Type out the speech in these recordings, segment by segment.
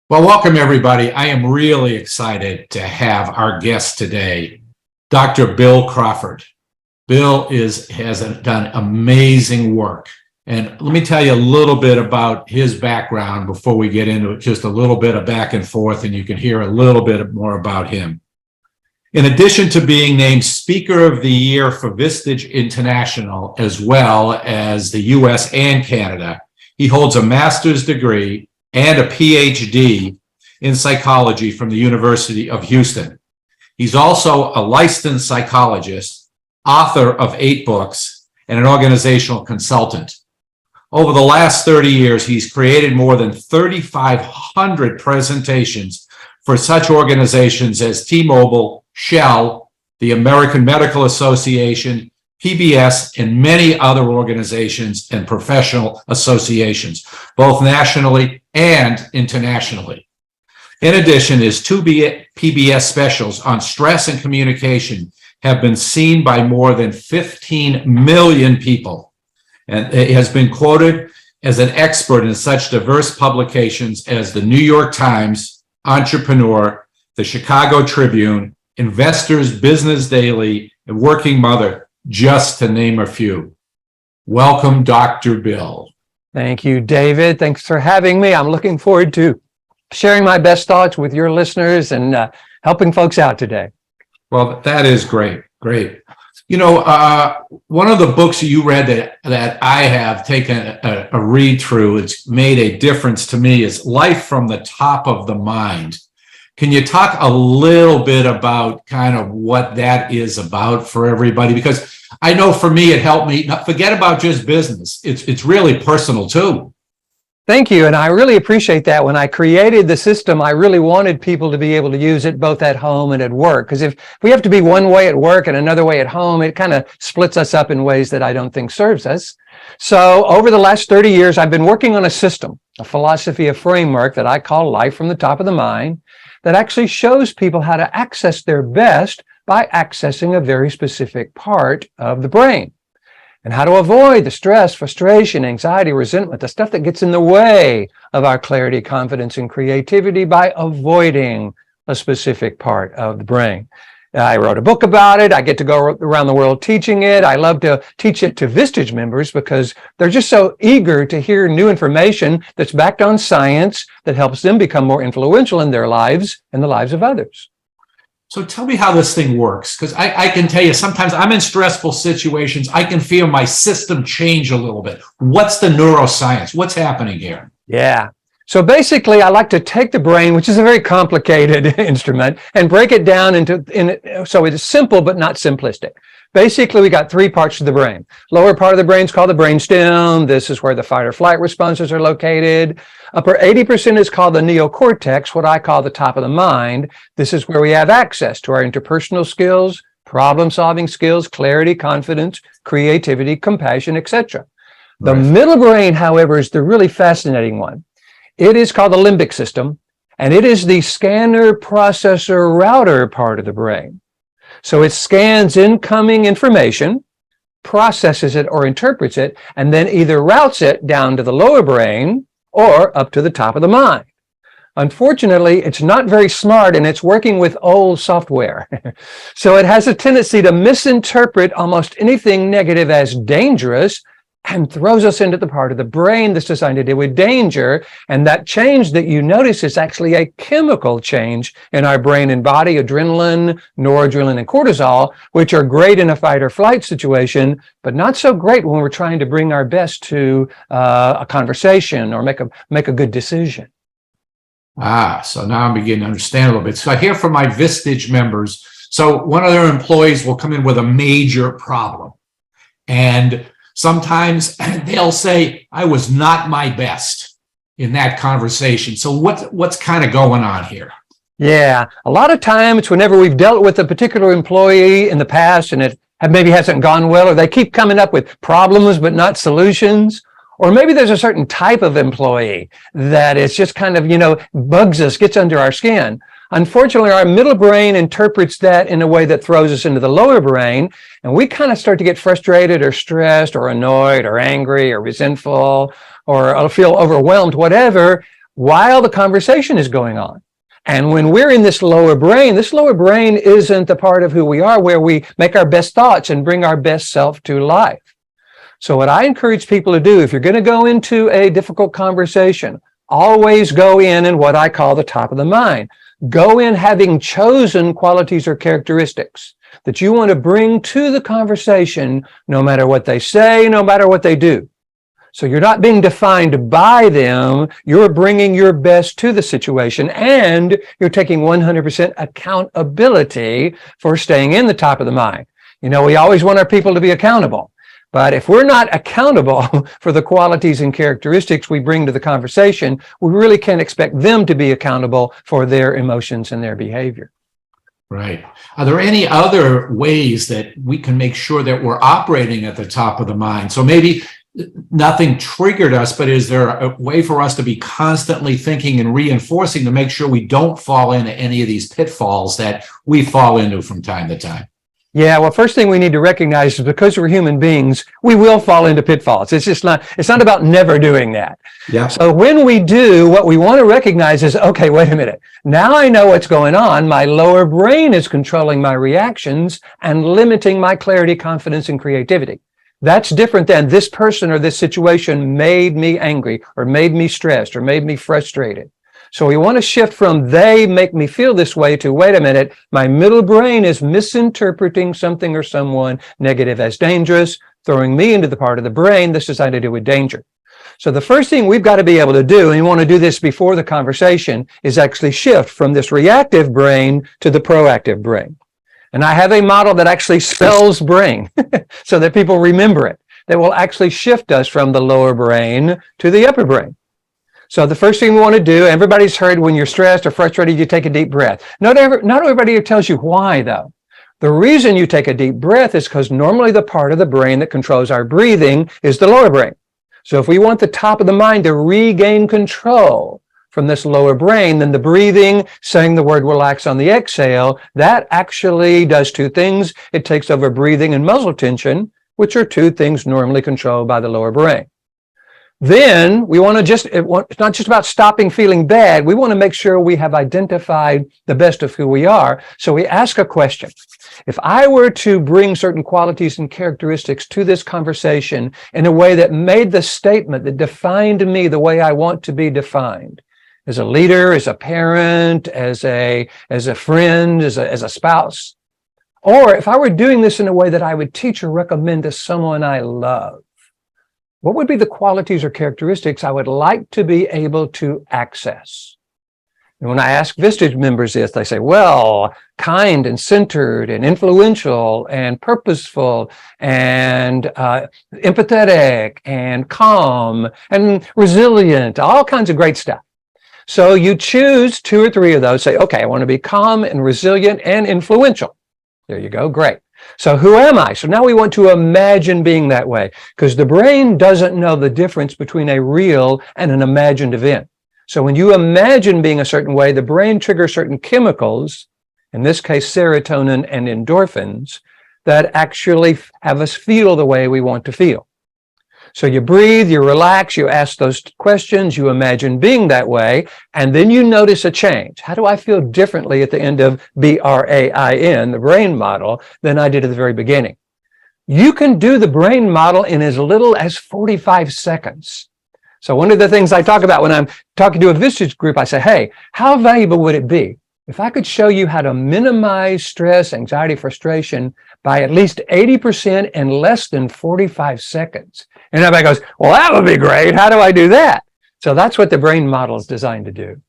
Well, welcome everybody. I am really excited to have our guest today, Dr. Bill Crawford. Bill has done amazing work. And let me tell you a little bit about his background before we get into it, just a little bit of back and forth, and you can hear a little bit more about him. In addition to being named Speaker of the Year for Vistage International, as well as the US and Canada, he holds a master's degree and a PhD in psychology from the University of Houston. He's also a licensed psychologist, author of 8 books, and an organizational consultant. Over the last 30 years, he's created more than 3,500 presentations for such organizations as T-Mobile, Shell, the American Medical Association, PBS, and many other organizations and professional associations, both nationally and internationally. In addition, his 2 PBS specials on stress and communication have been seen by more than 15 million people, and it has been quoted as an expert in such diverse publications as the New York Times, Entrepreneur, the Chicago Tribune, Investors Business Daily, and Working Mother, just to name a few. Welcome, Dr. Bill. Thank you, David. Thanks for having me. I'm looking forward to sharing my best thoughts with your listeners and helping folks out today. Well, that is great. Great. You know, one of the books you read that I have taken a read through, it's made a difference to me, is Life from the Top of the Mind. Can you talk a little bit about kind of what that is about for everybody? Because I know for me, it helped me not forget about just business. It's really personal too. Thank you. And I really appreciate that. When I created the system, I really wanted people to be able to use it both at home and at work. Because if we have to be one way at work and another way at home, it kind of splits us up in ways that I don't think serves us. So over the last 30 years, I've been working on a system, a philosophy, a framework that I call Life from the Top of the Mind, that actually shows people how to access their best by accessing a very specific part of the brain, and how to avoid the stress, frustration, anxiety, resentment, the stuff that gets in the way of our clarity, confidence, and creativity by avoiding a specific part of the brain. I wrote a book about it. I get to go around the world teaching it. I love to teach it to Vistage members because they're just so eager to hear new information that's backed on science that helps them become more influential in their lives and the lives of others. So tell me how this thing works, because I can tell you sometimes I'm in stressful situations. I can feel my system change a little bit. What's the neuroscience? What's happening here? Yeah. So basically, I like to take the brain, which is a very complicated instrument, and break it down so it is simple but not simplistic. Basically, we got 3 parts of the brain. Lower part of the brain is called the brainstem. This is where the fight or flight responses are located. Upper 80% is called the neocortex, what I call the top of the mind. This is where we have access to our interpersonal skills, problem-solving skills, clarity, confidence, creativity, compassion, etc. The middle brain, however, is the really fascinating one. It is called the limbic system, and it is the scanner, processor, router part of the brain. So it scans incoming information, processes it or interprets it, and then either routes it down to the lower brain or up to the top of the mind. Unfortunately, it's not very smart, and it's working with old software. So it has a tendency to misinterpret almost anything negative as dangerous and throws us into the part of the brain that's designed to deal with danger. And that change that you notice is actually a chemical change in our brain and body, adrenaline, noradrenaline, and cortisol, which are great in a fight or flight situation, but not so great when we're trying to bring our best to a conversation or make a good decision. So now I'm beginning to understand a little bit. So I hear from my Vistage members, so one of their employees will come in with a major problem, and sometimes they'll say, I was not my best in that conversation. So what's kind of going on here? Yeah, a lot of times whenever we've dealt with a particular employee in the past and it maybe hasn't gone well, or they keep coming up with problems but not solutions, or maybe there's a certain type of employee that is just kind of, bugs us, gets under our skin. Unfortunately, our middle brain interprets that in a way that throws us into the lower brain, and we kind of start to get frustrated or stressed or annoyed or angry or resentful or feel overwhelmed, whatever, while the conversation is going on. And when we're in this lower brain isn't the part of who we are where we make our best thoughts and bring our best self to life. So what I encourage people to do, if you're going to go into a difficult conversation, always go in what I call the top of the mind. Go in having chosen qualities or characteristics that you want to bring to the conversation, no matter what they say, no matter what they do. So you're not being defined by them, you're bringing your best to the situation, and you're taking 100% accountability for staying in the top of the mind. You know, we always want our people to be accountable, but if we're not accountable for the qualities and characteristics we bring to the conversation, we really can't expect them to be accountable for their emotions and their behavior. Right. Are there any other ways that we can make sure that we're operating at the top of the mind? So maybe nothing triggered us, but is there a way for us to be constantly thinking and reinforcing to make sure we don't fall into any of these pitfalls that we fall into from time to time? Yeah, well, first thing we need to recognize is because we're human beings, we will fall into pitfalls. It's not about never doing that. Yeah. So when we do, what we want to recognize is, okay, wait a minute. Now I know what's going on. My lower brain is controlling my reactions and limiting my clarity, confidence, and creativity. That's different than this person or this situation made me angry or made me stressed or made me frustrated. So we want to shift from they make me feel this way to, wait a minute, my middle brain is misinterpreting something or someone negative as dangerous, throwing me into the part of the brain this is to do with danger. So the first thing we've got to be able to do, and you want to do this before the conversation, is actually shift from this reactive brain to the proactive brain. And I have a model that actually spells brain so that people remember it, that will actually shift us from the lower brain to the upper brain. So the first thing we want to do, everybody's heard when you're stressed or frustrated, you take a deep breath. Not everybody tells you why, though. The reason you take a deep breath is because normally the part of the brain that controls our breathing is the lower brain. So if we want the top of the mind to regain control from this lower brain, then the breathing, saying the word relax on the exhale, that actually does two things. It takes over breathing and muscle tension, which are two things normally controlled by the lower brain. Then we want to it's not just about stopping feeling bad. We want to make sure we have identified the best of who we are. So we ask a question. If I were to bring certain qualities and characteristics to this conversation in a way that made the statement that defined me the way I want to be defined, as a leader, as a parent, as a friend, as a spouse, or if I were doing this in a way that I would teach or recommend to someone I love, what would be the qualities or characteristics I would like to be able to access? And when I ask Vistage members this, they say, well, kind and centered and influential and purposeful and empathetic and calm and resilient, all kinds of great stuff. So you choose two or three of those, say, okay, I want to be calm and resilient and influential. There you go, great. So who am I? So now we want to imagine being that way, because the brain doesn't know the difference between a real and an imagined event. So when you imagine being a certain way, the brain triggers certain chemicals, in this case, serotonin and endorphins, that actually have us feel the way we want to feel. So you breathe, you relax, you ask those questions, you imagine being that way, and then you notice a change. How do I feel differently at the end of BRAIN, the brain model, than I did at the very beginning? You can do the brain model in as little as 45 seconds. So one of the things I talk about when I'm talking to a Vistage group, I say, hey, how valuable would it be if I could show you how to minimize stress, anxiety, frustration by at least 80% in less than 45 seconds? And everybody goes, well, that would be great. How do I do that? So that's what the brain model is designed to do.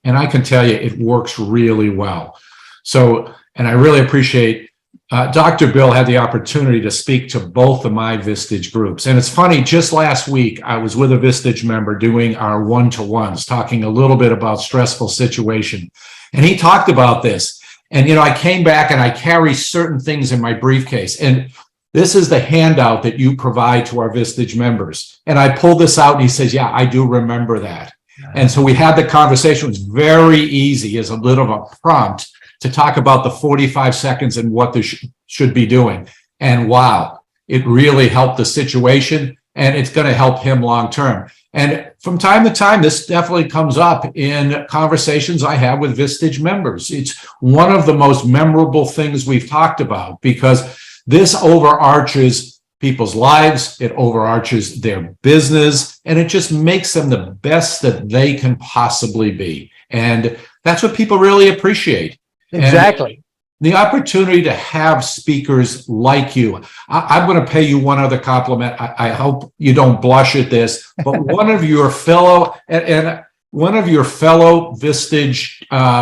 And I can tell you it works really well. So, and I really appreciate Dr. Bill had the opportunity to speak to both of my Vistage groups. And it's funny, just last week, I was with a Vistage member doing our one-to-ones, talking a little bit about stressful situation. And he talked about this. And, I came back and I carry certain things in my briefcase. And this is the handout that you provide to our Vistage members. And I pulled this out and he says, yeah, I do remember that. And so we had the conversation. It was very easy as a little of a prompt to talk about the 45 seconds and what they should be doing. And wow, it really helped the situation and it's going to help him long term. And from time to time, this definitely comes up in conversations I have with Vistage members. It's one of the most memorable things we've talked about because this overarches people's lives, it overarches their business, and it just makes them the best that they can possibly be. And that's what people really appreciate. Exactly. And the opportunity to have speakers like you. I'm going to pay you one other compliment. I hope you don't blush at this, but one of your fellow Vistage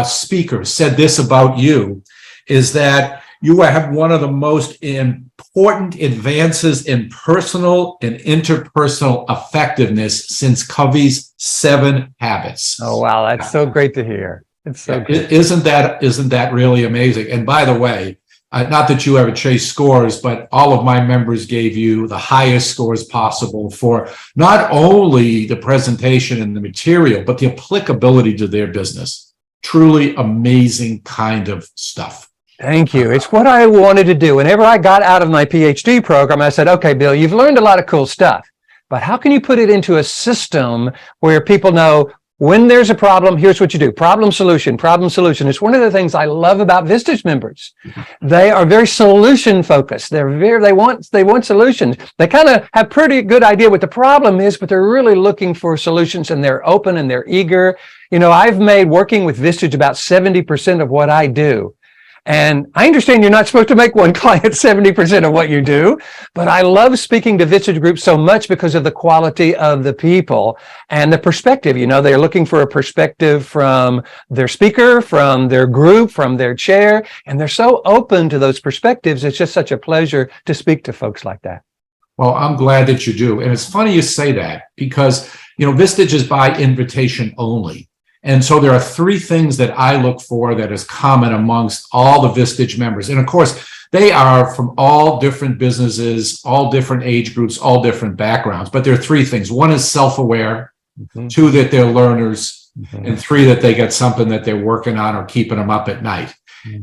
speakers said this about you, is that you have one of the most important advances in personal and interpersonal effectiveness since Covey's 7 Habits. Oh, wow. That's so great to hear. It's so good. Isn't that really amazing? And by the way, not that you ever chase scores, but all of my members gave you the highest scores possible for not only the presentation and the material, but the applicability to their business. Truly amazing kind of stuff. Thank you. It's what I wanted to do. Whenever I got out of my PhD program, I said, okay, Bill, you've learned a lot of cool stuff, but how can you put it into a system where people know when there's a problem, here's what you do. Problem, solution, problem, solution. It's one of the things I love about Vistage members. They are very solution focused. They want solutions. They kind of have pretty good idea what the problem is, but they're really looking for solutions, and they're open and they're eager. You know, I've made working with Vistage about 70% of what I do. And I understand you're not supposed to make one client 70% of what you do, but I love speaking to Vistage groups so much because of the quality of the people and the perspective. You know, they're looking for a perspective from their speaker, from their group, from their chair, and they're so open to those perspectives. It's just such a pleasure to speak to folks like that. Well, I'm glad that you do. And it's funny you say that because, you know, Vistage is by invitation only. And so there are 3 things that I look for that is common amongst all the Vistage members. And of course, they are from all different businesses, all different age groups, all different backgrounds. But there are 3 things. 1 is self-aware, 2, that they're learners, and 3, that they got something that they're working on or keeping them up at night.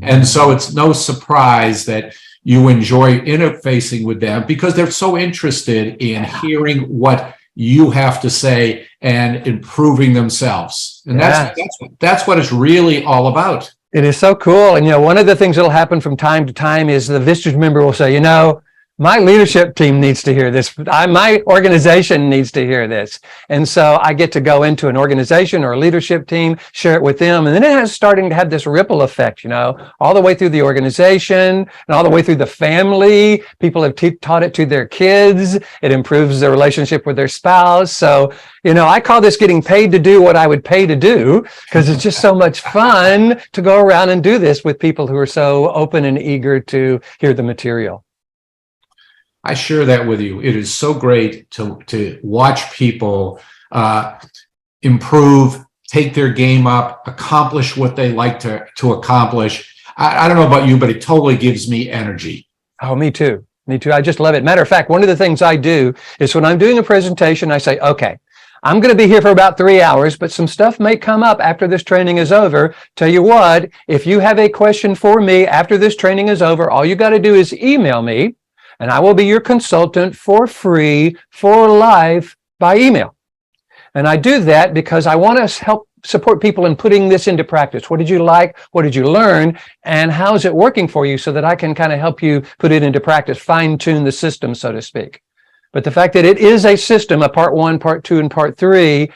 And so it's no surprise that you enjoy interfacing with them because they're so interested in hearing what you have to say and improving themselves. And that's what it's really all about. It is so cool. And, you know, one of the things that'll happen from time to time is the Vistage member will say, you know, my leadership team needs to hear this. My organization needs to hear this. And so I get to go into an organization or a leadership team, share it with them. And then it has starting to have this ripple effect, you know, all the way through the organization and all the way through the family. People have taught it to their kids. It improves their relationship with their spouse. So, you know, I call this getting paid to do what I would pay to do because it's just so much fun to go around and do this with people who are so open and eager to hear the material. I share that with you. It is so great to watch people improve, take their game up, accomplish what they like to accomplish. I don't know about you, but it totally gives me energy. Oh, me too. Me too. I just love it. Matter of fact, one of the things I do is when I'm doing a presentation, I say, okay, I'm going to be here for about 3 hours, but some stuff may come up after this training is over. Tell you what, if you have a question for me after this training is over, all you got to do is email me. And I will be your consultant for free, for life, by email. And I do that because I want to help support people in putting this into practice. What did you like? What did you learn? And how is it working for you so that I can kind of help you put it into practice, fine-tune the system, so to speak. But the fact that it is a system, a part 1, part 2, and part 3,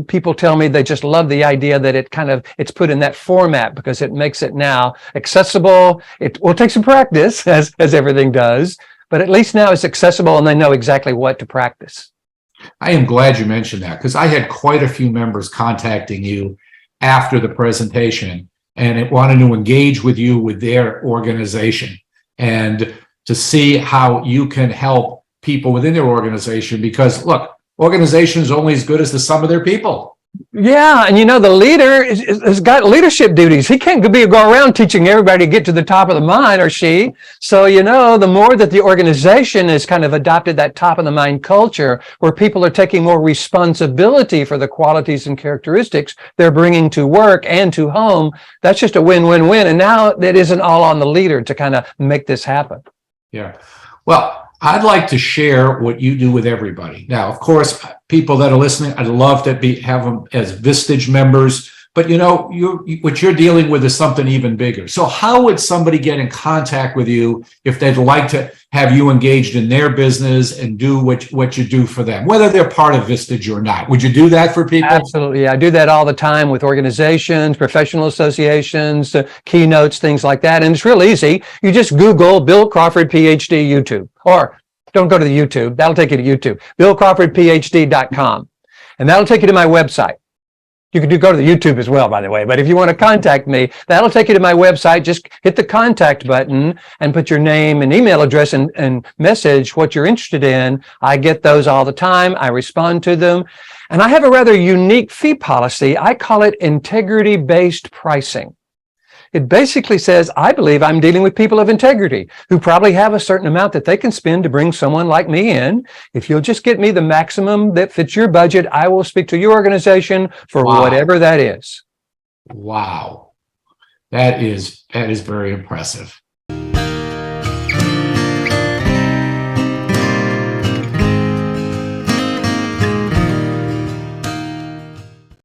people tell me they just love the idea that it's put in that format because it makes it now accessible. It will take some practice, as everything does, but at least now it's accessible and they know exactly what to practice. I am glad you mentioned that because I had quite a few members contacting you after the presentation and wanted to engage with you with their organization and to see how you can help people within their organization because, look, organization is only as good as the sum of their people. Yeah, and you know, the leader has got leadership duties. He can't go around teaching everybody to get to the top of the mind, or she. So, you know, the more that the organization has kind of adopted that top of the mind culture where people are taking more responsibility for the qualities and characteristics they're bringing to work and to home, that's just a win-win-win. And now that isn't all on the leader to kind of make this happen. Yeah. Well, I'd like to share what you do with everybody. Now, of course, people that are listening, I'd love to have them as Vistage members, but what you're dealing with is something even bigger. So how would somebody get in contact with you if they'd like to have you engaged in their business and do what you do for them, whether they're part of Vistage or not? Would you do that for people? Absolutely. I do that all the time with organizations, professional associations, keynotes, things like that. And it's real easy. You just Google Bill Crawford, PhD, YouTube, or don't go to the YouTube. That'll take you to YouTube, billcrawfordphd.com. And that'll take you to my website. You can go to the YouTube as well, by the way, but if you want to contact me, that'll take you to my website. Just hit the contact button and put your name and email address and message what you're interested in. I get those all the time. I respond to them. And I have a rather unique fee policy. I call it integrity-based pricing. It basically says, I believe I'm dealing with people of integrity who probably have a certain amount that they can spend to bring someone like me in. If you'll just get me the maximum that fits your budget, I will speak to your organization for whatever that is. Wow. That is very impressive.